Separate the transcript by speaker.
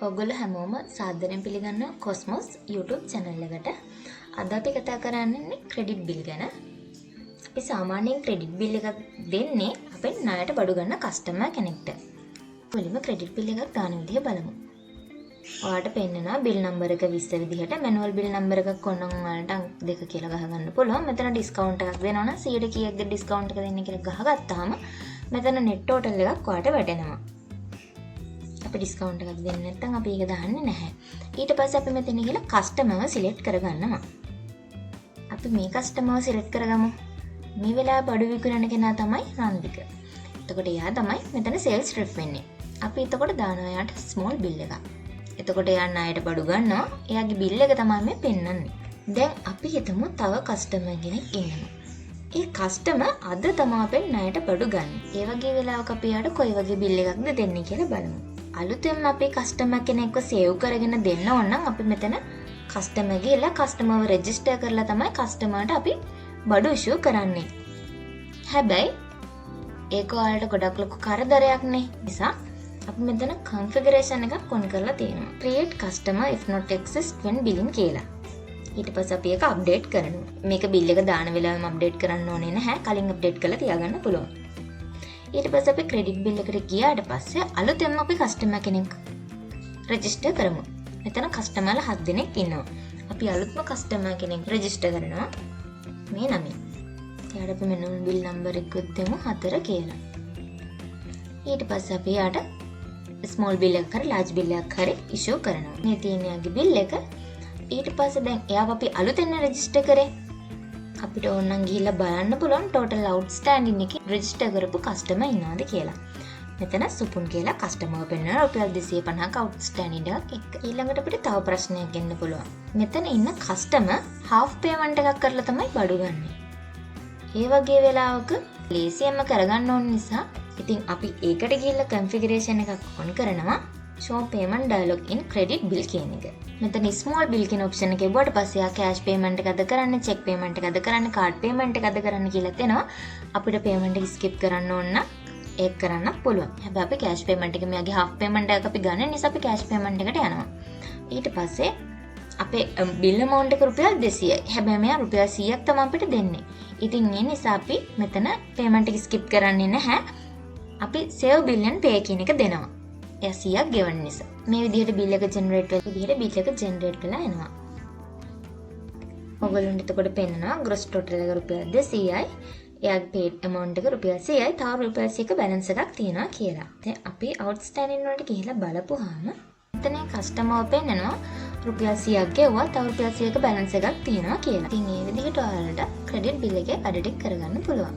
Speaker 1: ඔයගොල්ලෝ හැමෝම සාදරයෙන් පිළිගන්නවා කොස්මොස් YouTube channel එකට. අද අපි කතා කරන්නේ ක්‍රෙඩිට් බිල් ගැන. අපි සාමාන්‍යයෙන් ක්‍රෙඩිට් බිල් එකක් දෙන්නේ අපේ ණයට බඩු ගන්න කස්ටමර් කෙනෙක්ට. මුලින්ම ක්‍රෙඩිට් බිල් එකක් දාන විදිහ බලමු. ඔයාලට පෙන්නනවා බිල් නම්බර් එක 20 විදිහට මැනුවල් බිල් නම්බර් එකක් ඕනනම් ඔයාලට අංක 2 කියලා ගහගන්න පුළුවන්. මෙතන ඩිස්කවුන්ට් එකක් දෙනවා නම් 100ට කීයක්ද ඩිස්කවුන්ට් එක දෙන්නේ කියලා ගහගත්තාම මෙතන net total එකක් ඔයාලට වැටෙනවා. අපි ඩිස්කවුන්ට් එකක් දෙන්නේ නැත්නම් අපි ඒක දාන්නේ නැහැ. ඊට පස්සේ අපි මෙතන ගිහලා කස්ටමර්ව සිලෙක්ට් කරගන්නවා. අපි මේ කස්ටමර්ව සිලෙක්ට් කරගමු. මේ වෙලාවේ බඩු විකුණන කෙනා තමයි රන්දික. එතකොට එයා තමයි මෙතන සේල්ස් රෙප් වෙන්නේ. අපි එතකොට දානවා එයාට ස්මෝල් බිල් එකක්. එතකොට එයා ණයට බඩු ගන්නවා. එයාගේ බිල් එක තමයි මේ පෙන්වන්නේ. දැන් අපි හිතමු තව කස්ටමර් කෙනෙක් ඉන්නවා. ඒ කස්ටමර් අද තමයි අපෙන් ණයට බඩු ගන්න. ඒ වගේ වෙලාවක අපි යාට කොයි වගේ බිල් එකක්ද දෙන්නේ කියලා බලමු. අලුතෙන්ම අපි කස්ටමර් කෙනෙක්ව සේව් කරගෙන දෙන්න ඕන නම් අපි මෙතන කස්ටමර් ගිහලා කස්ටමර්ව රෙජිස්ටර් කරලා තමයි කස්ටමර්ට අපි බඩු ඉෂුව කරන්නේ. හැබැයි ඒක ඔයාලට ගොඩක් ලොකු කරදරයක් නේ. නිසා අපි මෙතන configuration එකක් on කරලා තියෙනවා. create customer if not exist when billing කියලා. ඊට පස්සේ අපි ඒක අප්ඩේට් කරනවා. මේක බිල් එක දාන වෙලාවෙම අප්ඩේට් කරන්න ඕනේ නැහැ. කලින් අප්ඩේට් කරලා තියාගන්න පුළුවන්. ඊට පස්සේ අපි ක්‍රෙඩිට් බිල් එකට ගියාට පස්සේ අලුතෙන්ම අපි කස්ටමර් කෙනෙක් රෙජිස්ටර් කරමු. මෙතන කස්ටමර්ලා 7 දෙනෙක් ඉන්නවා. අපි අලුත්ම කස්ටමර් කෙනෙක් රෙජිස්ටර් කරනවා. මේ නමින්. ඊට අපි මෙන්න බිල් නම්බර් එක දෙමු 4 කියලා. ඊට පස්සේ අපි යාට ස්මෝල් බිල් එකක් හරි ලාර්ජ් බිල් එකක් හරි ඉෂුව කරනවා. මේ තියෙන යාගේ බිල් එක. ඊට පස්සේ දැන් එයාව අපි අලුතෙන් රෙජිස්ටර් කරේ. අපිට ඕනනම් ගිහිල්ලා බලන්න පුළුවන් total outstanding එකේ register කරපු customer ඉන්නවද කියලා. මෙතන සුපුන් කියලා customer පෙන්නන රුපියල් 250ක outstanding එකක් එක්ක. ඊළඟට අපිට තව ප්‍රශ්නයක් එන්න පුළුවන්. මෙතන ඉන්න customer half payment එකක් කරලා තමයි බඩු ගන්නෙ. ඒ වගේ වෙලාවක ලේසියෙන්ම කරගන්න ඕන නිසා ඉතින් අපි ඒකට ගිහිල්ලා configuration එකක් on කරනවා. show payment dialog in credit bill කියන එක. මෙතන small bill කියන option එකේ බොට පස්සේ ආ cash payment එකද කරන්නේ, check payment එකද කරන්නේ, card payment එකද කරන්නේ කියලා තේනවා. අපිට payment එක skip කරන්න ඕන නම් ඒක කරන්න පුළුවන්. හැබැයි අපි cash payment එක මෙයාගේ half payment එක අපි ගන්න නිසා අපි cash payment එකට යනවා. ඊට පස්සේ අපේ bill amount එක රුපියල් 200යි. හැබැයි මෙයා රුපියල් 100ක් තමයි අපිට දෙන්නේ. ඉතින් ඒ නිසා අපි මෙතන payment එක skip කරන්නේ නැහැ. අපි save bill and pay කියන එක දෙනවා. 100ක් ගෙවන්න නිසා. මේ විදිහට බිල් එක ජෙනරේට් වෙලා විදිහට බිල් එක ජෙනරේට් වෙලා එනවා. ඔයගොල්ලන්ට එතකොට පෙන්නනවා gross total එක රුපියල් 200යි. එයාගේ paid amount එක රුපියල් 100යි. තව රුපියල් 100ක balance එකක් තියෙනවා කියලා. දැන් අපි outstanding වලට ගිහිල්ලා බලපුවාම එතන customer පෙන්නනවා රුපියල් 100ක් ගෙවුවා. තව රුපියල් 100ක balance එකක් තියෙනවා කියලා. ඉතින් මේ විදිහට ඔයාලට credit bill එකේ අඩ ටික කරගන්න පුළුවන්.